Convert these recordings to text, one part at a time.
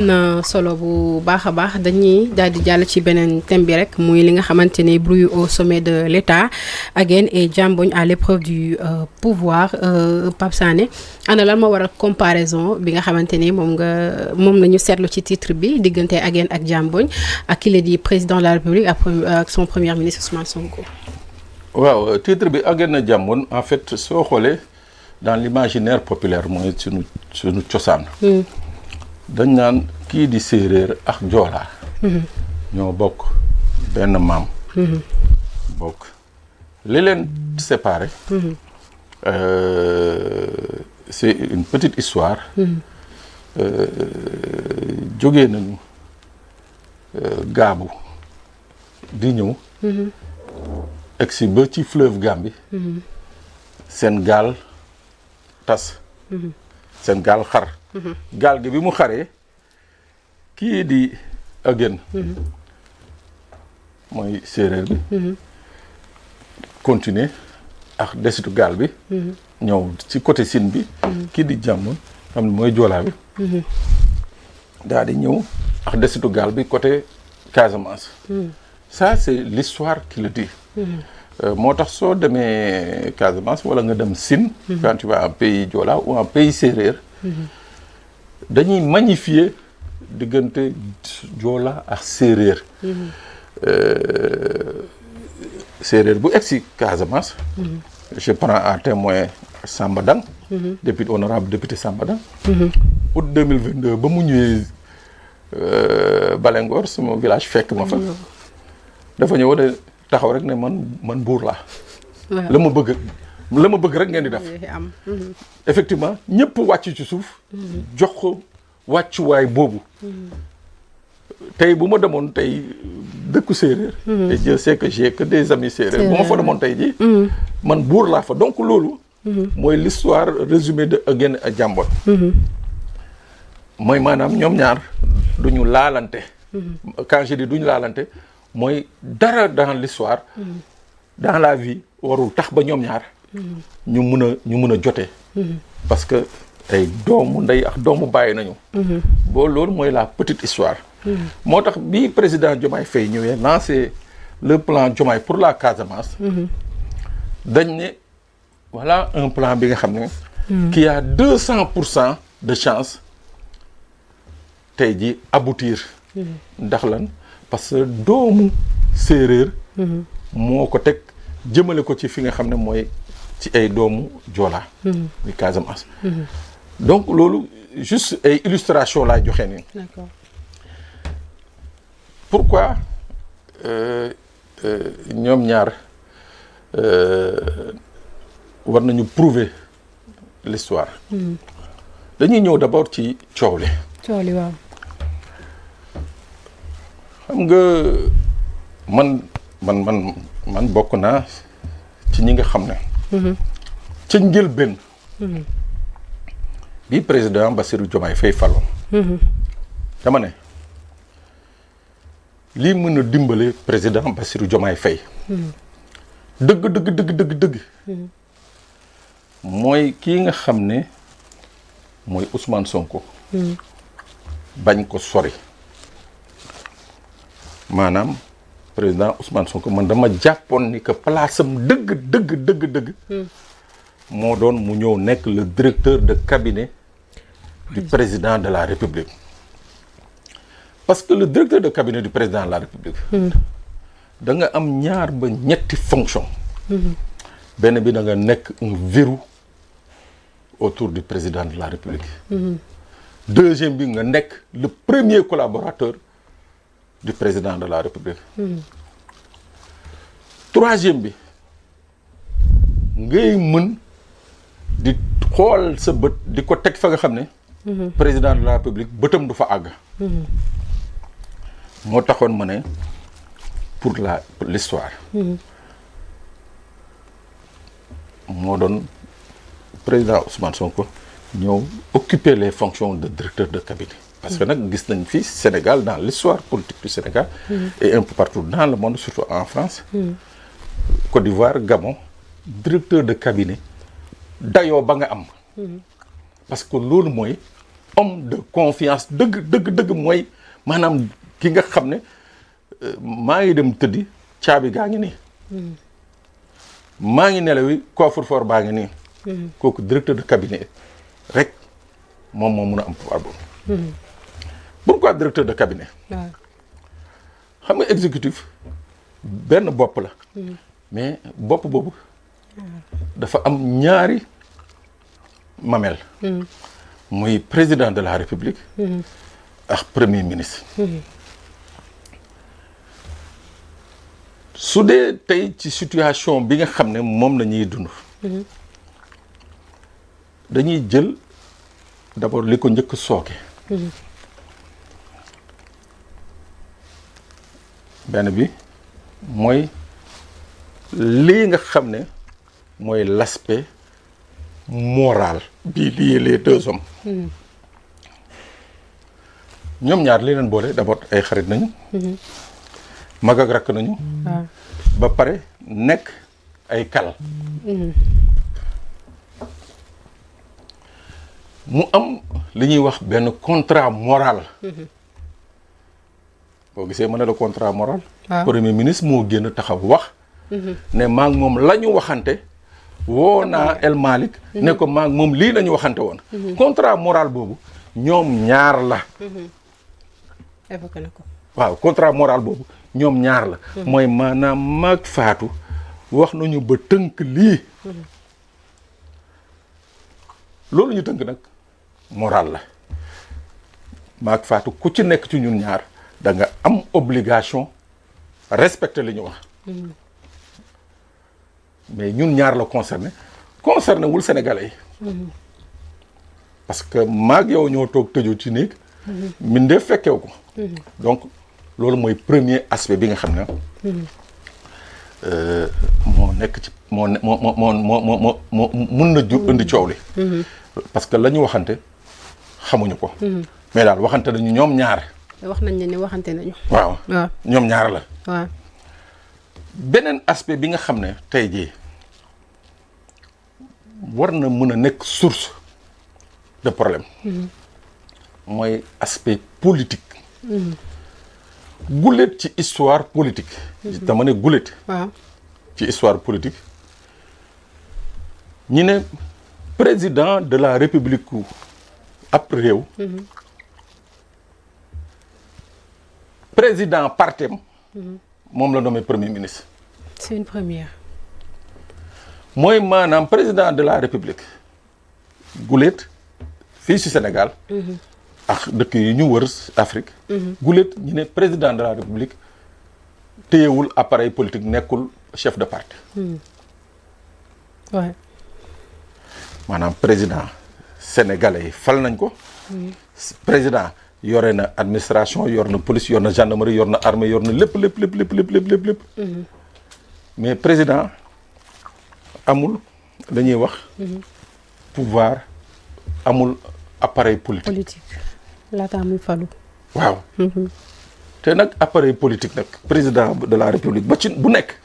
na solo bu baax a baax dañuy daal di jàll ci beneen thème bi rek muy li nga xamante ne bruit au sommet de l'État Again et Diambogne à l'épreuve du pouvoir Pape Sané ana lan moo waral comparaison bi nga xamante ni moom la ñu seetlu ci titre bi diggante Again ak Diambogne ak ki la di président de la République ak son premier ministre Ousmane Sonko. waaw titre bi Again et Diambogne en fait soo xoolee dans l'imaginaire populaire mooy suñu cosaan. dañ naan kii di séeréer ak joolaa ñoo bokk benn maam bokk li leen séparé c'est une petite histoire jógee nañu gaabu di ñëw egsi ba ci fleuve Gambie seen gaal tas seen gaal xar gaal gi bi mu xaree kii di Again mooy séeréer bi continuer ak desitu gaal bi ñëw ci côté Sine bi kii di Diambogne xam ne mooy joolaa bi daal di ñëw ak desitu gaal bi côté Casamance ça c'est l'histoire qui le dit moo tax soo demee Casamance wala nga dem Sine quand tu vas en pays joola ou en pays séeréer dañuy magnifier diggante joola ak séeréer séeréer bu egsi Casamance je prends à témoin Samba Dang député honorable député Samba Dang août 2022 ba mu ñëwee Balengor sama village fekk ma fa dafa ñëw de taxaw rek ne man buur laa la ma bëgg rek ngeen di def effectivement ñëpp wàcc ci suuf jox ko wàccuwaay boobu tey bu ma demoon tey dëkku séeréer et Dieu sait que j'ai que des amis séeréer bu ma fa demoon tey ji man buur laa fa donc loolu mooy l'histoire résumée de Again et Diambogne mooy maanaam ñoom ñaar duñu laalante quand je dis duñu laalante mooy dara dans l'histoire dans la vie warul tax ba ñoom ñaar ñu mun a jotee parce que ay doomu ndey ak doomu bàyyi nañu boo loolu mooy la petite histoire moo tax bi président Diomaye Faye ñëwee lancé le plan Diomaye pour la Casamance dañ ne voilà un plan bi nga xam ne qui a 200% de chance tey ji aboutir ndax lan parce que doomu séeréer moo ko teg jëmale ko ci fi nga xam ne mooy ci ay doomu joolaa muy Casamance donc loolu juste ay illustration laay joxe nii d'accord pourquoi ñoom ñaar war nañu prouver l'histoire dañuy ñëw d'abord ci coow li waaw xam nga man bokk naa ci ñi nga xam ne ca njëlbéen bi président Bassirou Diomaye Faye faloon dama ne lii mën a dimbale président Bassirou Diomaye Faye dëgg mooy kii nga xam ne mooy Ousmane Sonko bañ ko sori maanaam président Ousmane Sonko man dama jàppoon ni que place am dëgg moo doon mu ñëw nekk le directeur de cabinet du président de la République parce que le directeur de cabinet du président de la République da nga am ñaar ba ñetti fonction benn bi da nga nekk un verrou autour du président de la République deuxième bi nga nekk le premier collaborateur du président de la République troisième bi ngay mën di xool sa bët di ko teg fa nga xam ne président de la République bëtam du fa àgg moo taxoon ma ne pour l'histoire moo doon président Ousmane Sonko ñëw occuper les fonctions de directeur de cabinet parce que nag gis nañ fi Sénégal dans l'histoire politique du Sénégal et un peu partout dans le monde surtout en France Côte d'Ivoire Gabon directeur de cabinet dayoo ba nga am parce que loolu mooy homme de confiance dëgg mooy maanaam ki nga xam ne maa ngi dem tëddi caabi gaa ngi nii maa ngi nelawi coffre-fort baa ngi nii kooku directeur de cabinet rek moom moo mun a am pouvoir boobu pourquoi directeur de cabinet xam nga exécutif benn bopp la mais bopp boobu dafa am ñaari mamel muy président de la république ak premier ministre su dee tey ci situation bi nga xam ne moom la ñuy dund dañuy jël d'abord li ko njëkk sooke benn bi mooy lii nga xam ne mooy l'aspect moral bi lié les deux hommes ñoom ñaar li leen boole d'abord ay xarit nañu mag ak rakk nañu ba pare nekk ay kal mu am li ñuy wax benn contrat moral boo gisee ma ne la contrat moral premier ministre moo génn taxaw wax ne maa ngi moom la ñu waxante woo naa El Malick ne ko maa ngi moom lii la ñu waxante woon contrat moral boobu ñoom ñaar la évoqué na ko waaw contrat moral boobu ñoom ñaar la mooy maanaam maag Fatou wax nañu ba tënk lii loolu ñu tënk nag moral la maag Fatou ku ci nekk ci ñun ñaar da nga am obligation respecter li ñu wax mais ñun ñaar la concerné wul sénégalais yi parce que maag yow ñoo toog tëju ci néeg mbindeef fekkew ko donc loolu mooy premier aspect bi nga xam ne moo nekk ci moo mun na indi coow li parce que la ñu waxante xamuñu ko mais daal waxante nañu ñoom ñaar wax nañ ne waxante nañu waaw ñoom ñaar la waaw beneen aspect bi nga xam ne tey jii war na mën a nekk source de problème mooy aspect politique gulet ci histoire politique dama ne gulet ci histoire politique ñi ne président de la république ab réew président partem moom la nommé premier ministre c'est une première mooy maanaam président de la république gulet fii ci Sénégal ak dëkk yi ñu wër Afrique gulet ñu ne président de la république téyewul appareil politique nekkul chef de parti ouais maanaam président sénégalais yi fal nañ ko président yore na administration yor na police yor na gendarmerie yor na armée yor na lépp mais président amul dañuy wax pouvoir amul appareil politique laataa muy falu waaw te nag appareil politique nag président de la république ba ci bu nekk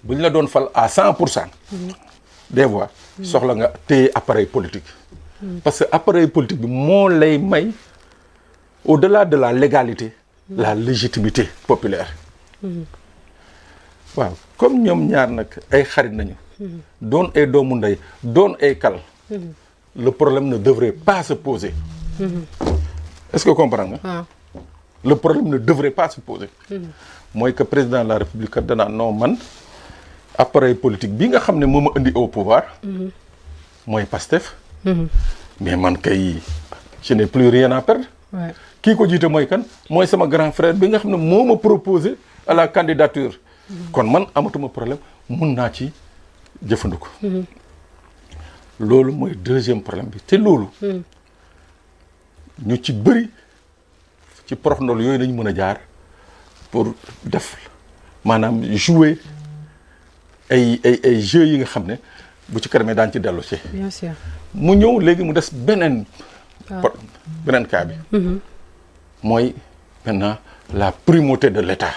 bu ñu la doon fal à 100% des voix soxla nga téye appareil politique parce que appareil politique bi moo lay may au-delà de la légalité la légitimité populaire waaw comme ñoom ñaar nag ay xarit nañu doon ay doomu ndey doon ay kal le problème ne devrait pas se poser est-ce que comprendre nga le problème ne devrait pas se poser mooy que président de la république kat danaa non man appareil politique bi nga xam ne moo ma indi au pouvoir mooy Pastef mais man kay je n'ai plus rien à perdre kii ko jiite mooy kan mooy sama grand frère bi nga xam ne moo ma proposé à la candidature kon man amatuma problème mun naa ci jëfandiku loolu mooy deuxième problème bi te loolu ñu ci bëri ci prof ndol yooyu nañu mën a jaar pour def maanaam jouer ay jeux yi nga xam ne bu ci kanamee daan ci dellu ci bien sûr mu ñëw léegi mu des beneen cas bi mooy maintenant la primauté de l'État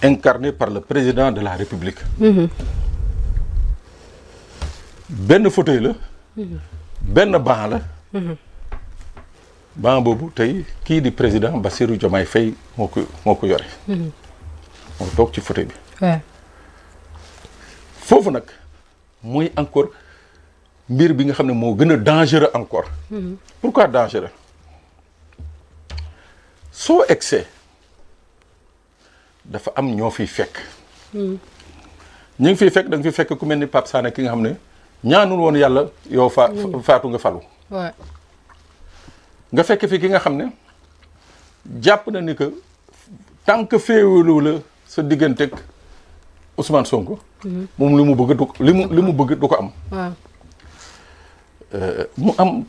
incarnée par le président de la République benn fauteuil la benn banc la. banc boobu tey kii di président Bassirou Diomaye Faye moo ko yore. moo toog ci fauteuil bi. foofu nag mooy encore mbir bi nga xam ne moo gën a dangereux encore. pourquoi dangereux soo egsee dafa am ñoo fiy fekk. ñu ngi fiy fekk da nga fiy fekk ku mel ni Pape Sané ki nga xam ne ñaanul woon yàlla yow faatu nga falu. nga fekk fi ki nga xam ne jàpp na ni que tant que féewaloo la sa digganteeg Ousmane Sonko. moom li mu bëgg du li mu bëgg du ko am. mu am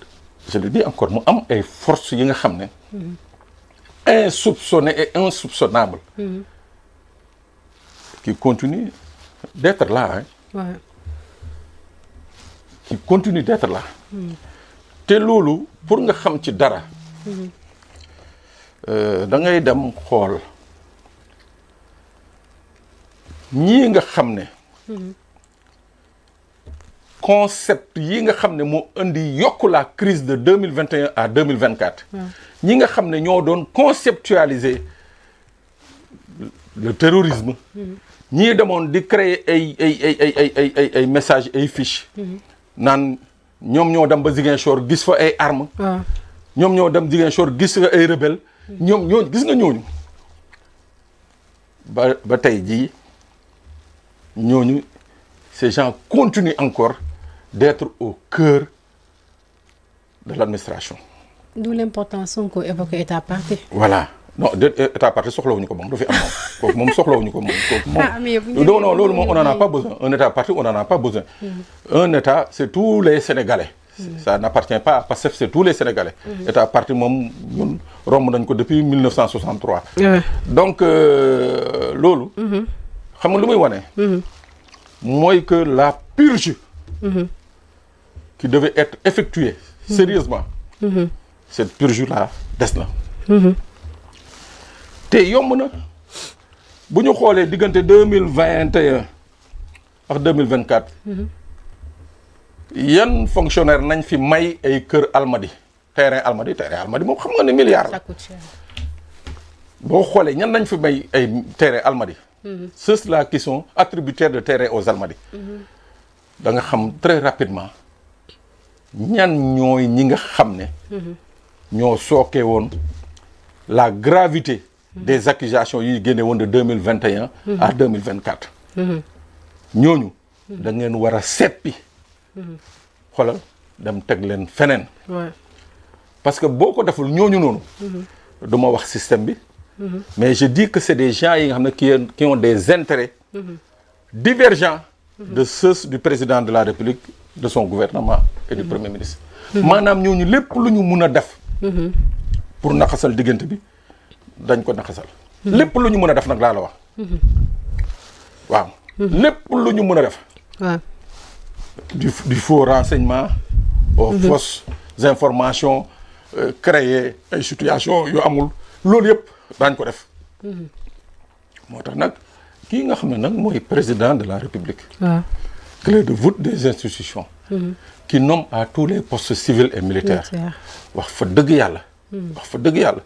je le dis encore mu am ay forces yi nga xam ne. insoupçonnées et insoupçonnables. qui continuent d'être là. qui continuent d'être là. te loolu pour nga xam ci dara. da ngay dem xool ñii nga xam ne. concept yi nga xam ne moo indi yokk la crise de 2021 à 2024. ñi nga xam ne ñoo doon conceptualiser le terrorisme. ñii demoon di créer ay messages ay fiches. naan ñoom ñoo dem ba Ziguinchor gis fa ay armes. ñoom ñoo dem Ziguinchor gis fa ay rebelles. ñoo gis nga ñooñu. ba tey jii ñooñu ces gens continuent encore d'être au cœur de l'administration. D'où l'importance Sonko évoqué état parti. Voilà non état parti soxlawuñu ko moom du fi am moom kooku moom soxlawuñu ko moom kooku moom. non loolu moom on en a pas besoin un état parti on en a pas besoin. un état c'est tous les Sénégalais. ça n'appartient pas à Pastef c'est tous les Sénégalais. état parti moom ñun romb nañ ko depuis 1963. donc loolu. xam nga lu muy wane. mooy que la purge. qui devait être effectuée sérieusement. cette purge-là des na. te yomb na bu ñu xoolee diggante 2021 ak 2024. yan fonctionnaire nañ fi may ay kër Almadi terrain Almadi moom xam nga ne milliard la. boo xoolee ñan nañ fi may ay terrain Almadi. ceux-là qui sont attributaires de terrain aux Almadies. da nga xam très rapidement ñan ñooy ñi nga xam ne. ñoo sooke woon la gravité des accusations yi génne woon de 2021 à 2024. ñooñu da ngeen war a seppi. xoolal dem teg leen feneen. parce que boo ko deful ñooñu noonu. du ma wax système bi. mais je dis que c'est des gens yi nga xam ne qui ont des intérêts. divergents de ceux du président de la République de son gouvernement et du Premier ministre. maanaam ñooñu lépp lu ñu mun a def. pour naxasal diggante bi dañ ko naxasal. lépp lu ñu mën a def nag laa la wax. waaw. lépp lu ñu mën a def. du faux renseignement aux fausses informations créer ay situations yu amul loolu yëpp daañ ko def. moo tax nag kii nga xam ne nag mooy président de la République. clé de voûte des institutions. qui nomme à tous les postes civils et militaires. wax fa dëgg yàlla. wax fa dëgg yàlla.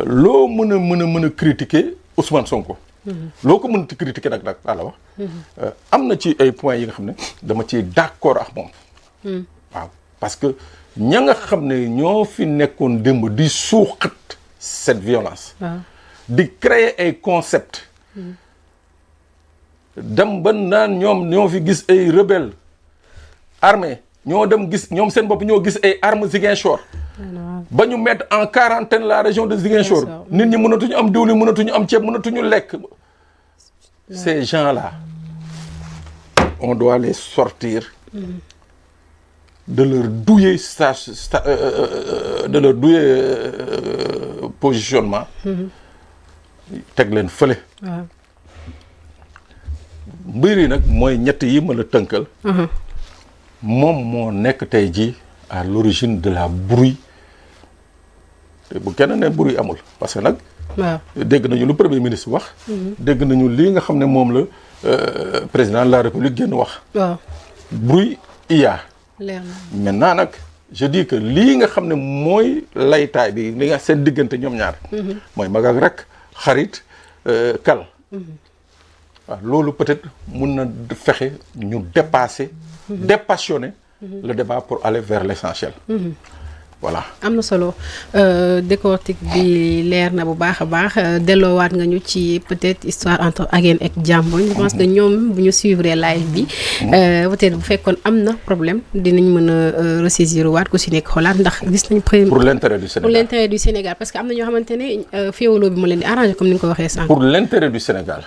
loo mën a critiquer Ousmane Sonko. loo ko mën a critiquer nag laa la wax. am na ci ay points yi nga xam ne dama ci d'accord ak moom. waaw parce que ña nga xam ne ñoo fi nekkoon démb di suuxat cette violence. di créer ay concepts. dem ba naan ñoom ñoo fi gis ay rebelles armés ñoo dem gis ñoom seen bopp ñoo gis ay armes Ziguinchor. ba ñu mettre en quarantaine la région de Ziguinchor. nit ñi mënatuñu am diwlin mënatuñu am ceeb mënatuñu lekk. ces gens-là on doit les sortir. de leur douiller positionnement. teg leen fële. mbir yi nag mooy ñett yi ma la tënkal. moom moo nekk tey jii à l'origine de la brouille. te bu kenn ne brouille amul parce que nag. dégg nañu lu premier ministre wax. dégg nañu lii nga xam ne moom la président de la république génn wax. bruit il y a. leer na maintenant nag je dis que lii nga xam ne mooy laytaay bi li nga seen diggante ñoom ñaar. mooy mag ak rek xarit kal. waaw loolu peut-être mun na fexe ñu dépassionner le débat pour aller vers l'essentiel. Voilà. am na solo décortique bi leer na bu baax a baax delloowaat nga ñu ci peut-être histoire entre Aguène ak Diambogne. Je pense que ñoom bu ñu suivre live bi peut-être bu fekkoon am na problème dinañ mën a ressaisir waat ku si nekk xoolaat ndax gis nañ. pour l'intérêt du Sénégal pour l'intérêt du Sénégal parce que am na ñoo xamante ne féewaloo bi mu leen di arrangé comme ni nga ko waxee sànq. pour l'intérêt du Sénégal.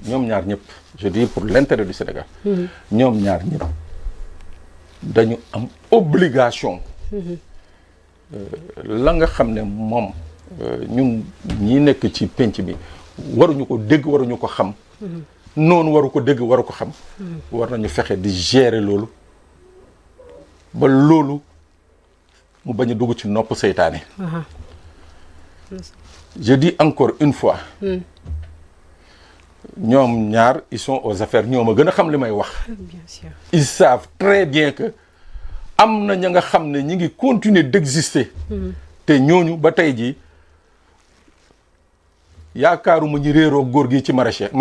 ñoom ñaar ñëpp je dis pour l'intérêt du Sénégal. ñoom ñaar ñëpp dañu am obligation. la nga xam ne moom ñun ñi nekk ci penc bi waruñu ko dégg waruñu ko xam. noonu waru ko dégg waru ko xam. war nañu fexe di gérer loolu ba loolu mu bañ a dugg ci nopp seytaane. je dis encore une fois. ñoom ñaar ils sont aux affaires ñoom a gën a xam li may wax. bien sûr ils savent très bien que. am na ña nga xam ne ñi ngi continuer d'exister. te ñooñu ba tey jii yaakaaruma ñu réeroo góor gi ci Marrakech. am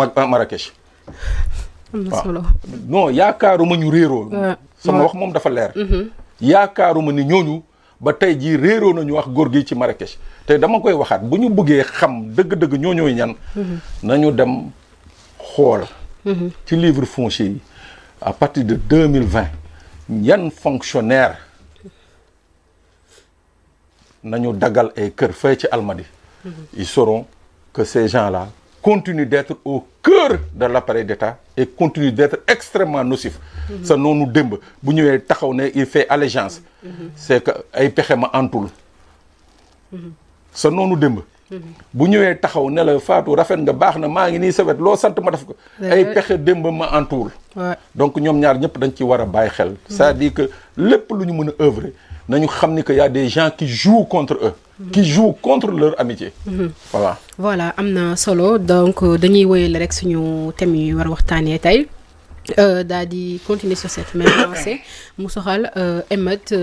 na solo non yaakaaruma ñu réeroo. sama wax moom dafa leer. yaakaaruma ni ñooñu ba tey jii réeroo nañu wax góor gi ci Marrakech te dama koy waxaat bu ñu bëggee xam dëgg-dëgg ñooñooy ñan. nañu dem xool. ci livre foncier yi à partir de 2020. yan fonctionnaire nañu dagal ay kër fay ci Almadies. ils sauront que ces gens-là continuent d'être au cœur de l'appareil d'État et continuent d'être extrêmement nocifs. sa noonu démb bu ñëwee taxaw ne il fait allégeance. c'est que ay pexe ma antul. sa noonu démb. bu ñëwee taxaw ne la Fatou rafet nga baax na maa ngi nii sa wet loo sant ma def ko. ay pexe démb ma entour. donc ñoom ñaar ñëpp dañ ci war a bàyyi xel. c'est-à-dire que lépp lu ñu mën a œuvrer nañu xam ni que y a des gens qui jouent contre eux. qui jouent contre leur amitié. voilà am na solo donc dañuy wéyal rek suñu thème yi war a waxtaanee tey daal di continuer sur cette même lancée mu soxal émeute